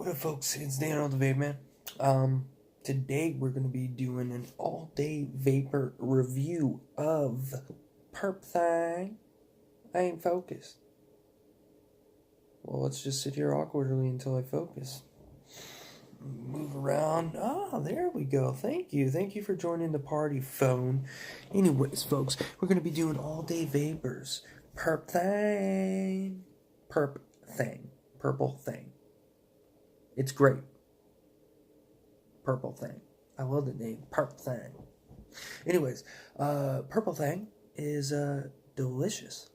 What up, folks? It's Dan on the Vape Man. Today we're going to be doing an all-day vapor review of Purp Thang. I ain't focused. Well, let's just sit here awkwardly until I focus. Move around. Ah, there we go. Thank you. Thank you for joining the party, phone. Anyways, folks, we're going to be doing all-day vapors. Purp Thang. Purp Thang. Purple Thang. It's great. Purple Thang. I love the name. Purp Thang. Anyways, Purple Thang is delicious.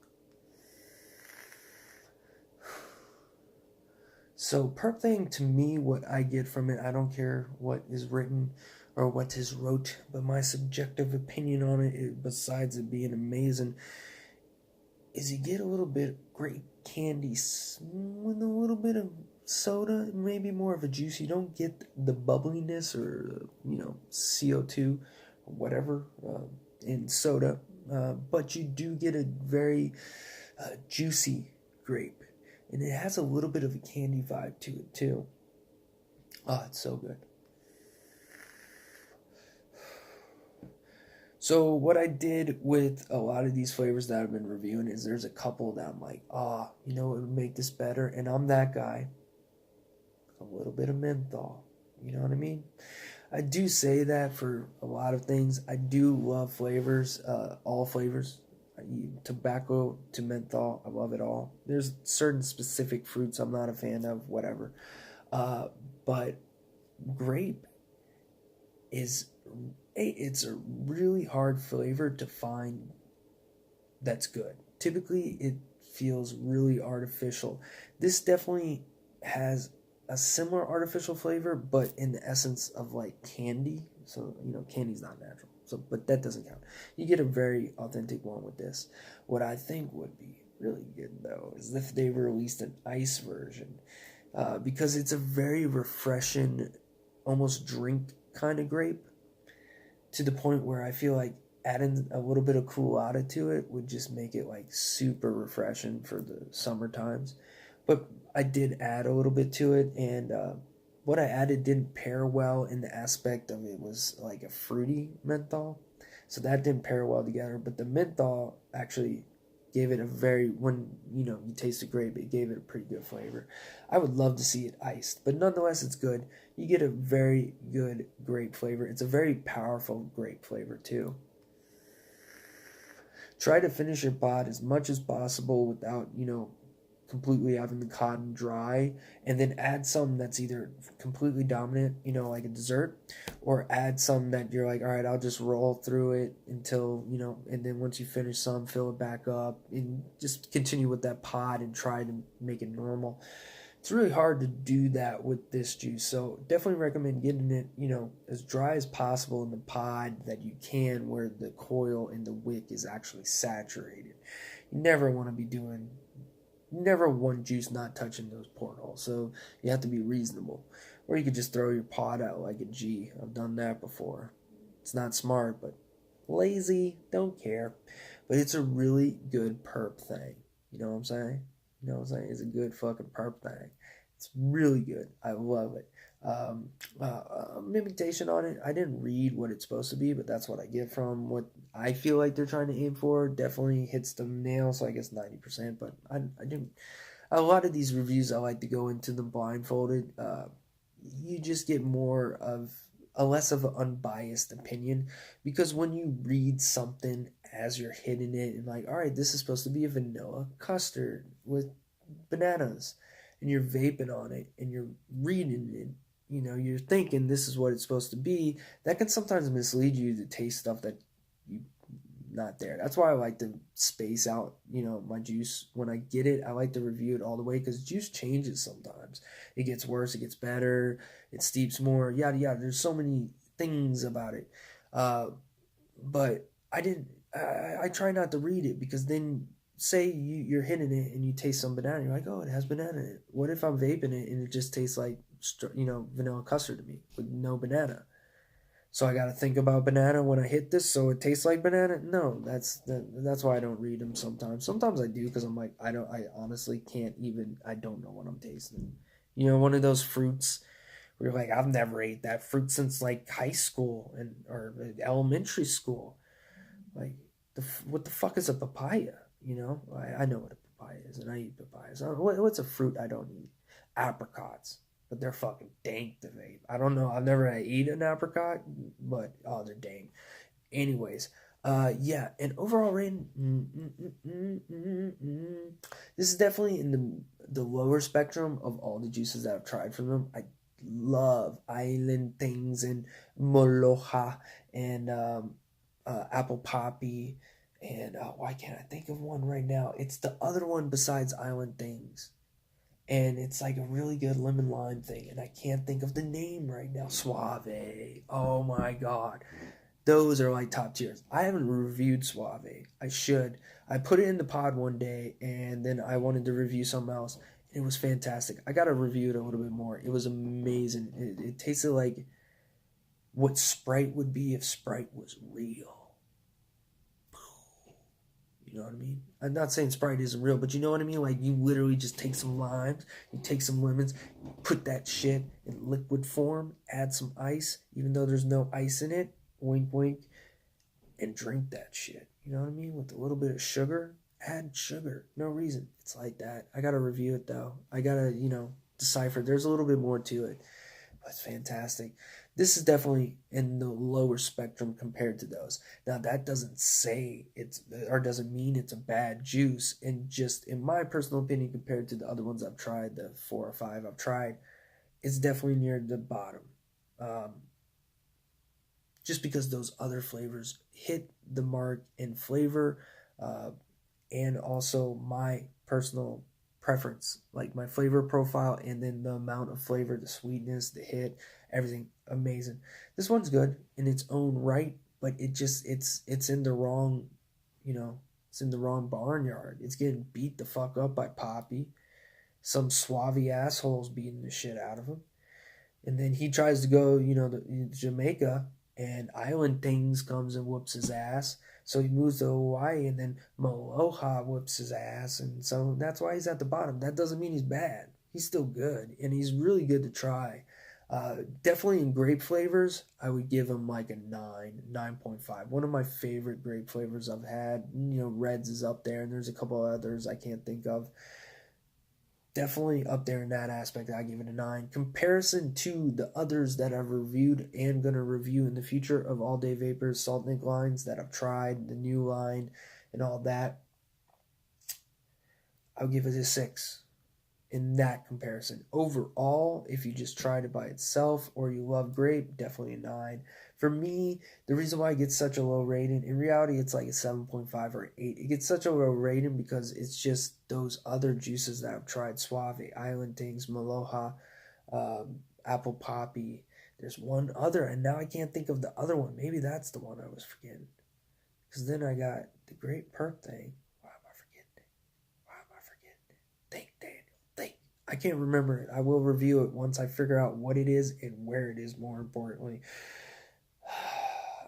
So Purp Thang, to me, what I get from it, I don't care what is written or what is wrote, but my subjective opinion on it, besides it being amazing, is you get a little bit of grape candy with a little bit of soda, maybe more of a juice. You don't get the bubbliness or CO2 or whatever in soda, but you do get a very juicy grape, and it has a little bit of a candy vibe to it too. Oh, it's so good. So what I did with a lot of these flavors that I've been reviewing is there's a couple that I'm like, it would make this better, and I'm that guy. A little bit of menthol, you know what I mean? I do say that for a lot of things. I do love flavors, all flavors. Tobacco to menthol, I love it all. There's certain specific fruits I'm not a fan of, whatever. But grape is it's a really hard flavor to find that's good. Typically, it feels really artificial. This definitely has a similar artificial flavor, but in the essence of like candy. So, candy's not natural. So, but that doesn't count. You get a very authentic one with this. What I think would be really good, though, is if they released an ice version. Because it's a very refreshing, almost drink kind of grape, to the point where I feel like adding a little bit of Coolada to it would just make it like super refreshing for the summer times. But I did add a little bit to it, and what I added didn't pair well in the aspect of it was like a fruity menthol. So that didn't pair well together, but the menthol actually gave it a very, when you taste the grape, it gave it a pretty good flavor. I would love to see it iced, but nonetheless it's good. You get a very good grape flavor. It's a very powerful grape flavor too. Try to finish your pod as much as possible without completely having the cotton dry, and then add some that's either completely dominant, like a dessert, or add some that you're like, all right, I'll just roll through it until, and then once you finish some, fill it back up, and just continue with that pod and try to make it normal. It's really hard to do that with this juice, so definitely recommend getting it, as dry as possible in the pod that you can, where the coil and the wick is actually saturated. You never want to be doing never one juice not touching those portholes, so you have to be reasonable. Or you could just throw your pod out like a G. I've done that before. It's not smart, but lazy, don't care. But it's a really good Purp Thang. You know what I'm saying? You know what I'm saying? It's a good fucking Purp Thang. It's really good. I love it. Imitation on it, I didn't read what it's supposed to be, but that's what I get from what I feel like they're trying to aim for. Definitely hits the nail, so I guess 90%, but I didn't. A lot of these reviews, I like to go into them blindfolded. You just get more of a less of an unbiased opinion, because when you read something as you're hitting it and like, all right, this is supposed to be a vanilla custard with bananas, and you're vaping on it and you're reading it, you're thinking this is what it's supposed to be, that can sometimes mislead you to taste stuff that you not there. That's why I like to space out, my juice. When I get it, I like to review it all the way, because juice changes sometimes. It gets worse, it gets better, it steeps more, yada yada. There's so many things about it. But I try not to read it, because then say you're hitting it and you taste some banana, you're like, oh, it has banana in it. What if I'm vaping it and it just tastes like vanilla custard to me with no banana? So I got to think about banana when I hit this, so it tastes like banana. No, that's why I don't read them sometimes. Sometimes I do, because I'm like, I honestly can't even. I don't know what I'm tasting. You know, one of those fruits where you're like, I've never ate that fruit since like high school and or elementary school. Like, what the fuck is a papaya? You know, I know what a papaya is, and I eat papayas. What's a fruit I don't eat? Apricots, but they're fucking dank to vape. I don't know. I've never eat an apricot, but oh, they're dank. Anyways, yeah, and overall rating, this is definitely in the lower spectrum of all the juices that I've tried from them. I love Island Things and Moloja and Apple Poppy, and why can't I think of one right now? It's the other one besides Island Things, and it's like a really good lemon lime thing, and I can't think of the name right now. Suave. Oh my god, those are like top tiers. I haven't reviewed Suave. I should. I put it in the pod one day, and then I wanted to review something else. It was fantastic. I gotta review it a little bit more. It was amazing. It tasted like what Sprite would be if Sprite was real. You know what I mean? I'm not saying Sprite isn't real, but you know what I mean? Like, you literally just take some limes, you take some lemons, you put that shit in liquid form, add some ice, even though there's no ice in it, wink, wink, and drink that shit. You know what I mean? With a little bit of sugar, add sugar. No reason. It's like that. I gotta review it, though. I gotta, decipher. There's a little bit more to it. But it's fantastic. This is definitely in the lower spectrum compared to those. Now, that doesn't say doesn't mean it's a bad juice. And just in my personal opinion, compared to the other ones I've tried, the 4 or 5 I've tried, it's definitely near the bottom. Just because those other flavors hit the mark in flavor, and also my personal preference, like my flavor profile, and then the amount of flavor, the sweetness, the hit, everything amazing. This one's good in its own right, but it's in the wrong, it's in the wrong barnyard. It's getting beat the fuck up by Poppy. Some Suave assholes beating the shit out of him. And then he tries to go, to Jamaica, and Island Things comes and whoops his ass. So he moves to Hawaii, and then Maloha whoops his ass. And so that's why he's at the bottom. That doesn't mean he's bad. He's still good, and he's really good to try. Definitely in grape flavors, I would give him like a 9.5. One of my favorite grape flavors I've had. Reds is up there, and there's a couple others I can't think of. Definitely up there in that aspect. I give it a 9. Comparison to the others that I've reviewed and going to review in the future of All Day Vapors, Salt Nick lines that I've tried, the new line, and all that, I'll give it a 6 in that comparison. Overall, if you just tried it by itself or you love grape, definitely a 9. For me, the reason why it gets such a low rating, in reality, it's like a 7.5 or 8. It gets such a low rating because it's just those other juices that I've tried. Suave, Island Things, Maloha, Apple Poppy. There's one other, and now I can't think of the other one. Maybe that's the one I was forgetting. Because then I got the great Purp thing. Why am I forgetting it? Think, Daniel, think. I can't remember it. I will review it once I figure out what it is and where it is, more importantly.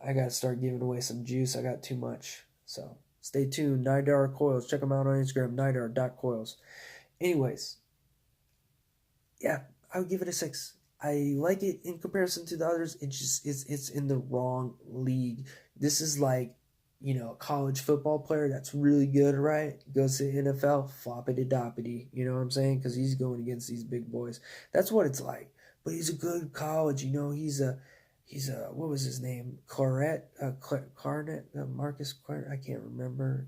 I gotta start giving away some juice. I got too much. So stay tuned. Nidar Coils. Check them out on Instagram. Nidar.coils. Anyways, yeah, I would give it a 6. I like it in comparison to the others. It's in the wrong league. This is like, a college football player that's really good, right? Goes to the NFL, floppity doppity. You know what I'm saying? Because he's going against these big boys. That's what it's like. But he's a good college. He's what was his name? Marcus Clarnet. I can't remember.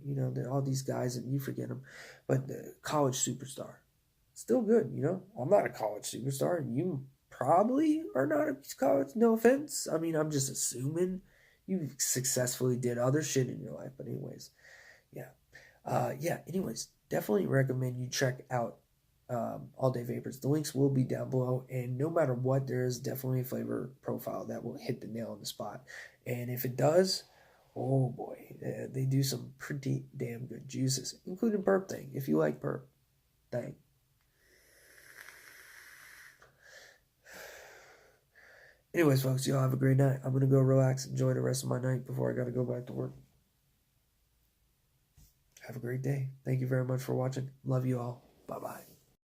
All these guys, and you forget them, but the college superstar, still good. I'm not a college superstar, and you probably are not a college. No offense. I mean, I'm just assuming you successfully did other shit in your life. But anyways, yeah. Anyways, definitely recommend you check out All Day Vapors. The links will be down below, and no matter what, there is definitely a flavor profile that will hit the nail on the spot. And if it does, oh boy, they do some pretty damn good juices, including Purp Thang, if you like Purp Thang. Anyways, folks, y'all have a great night. I'm gonna go relax, enjoy the rest of my night before I gotta go back to work. Have a great day. Thank you very much for watching. Love you all. Bye-bye.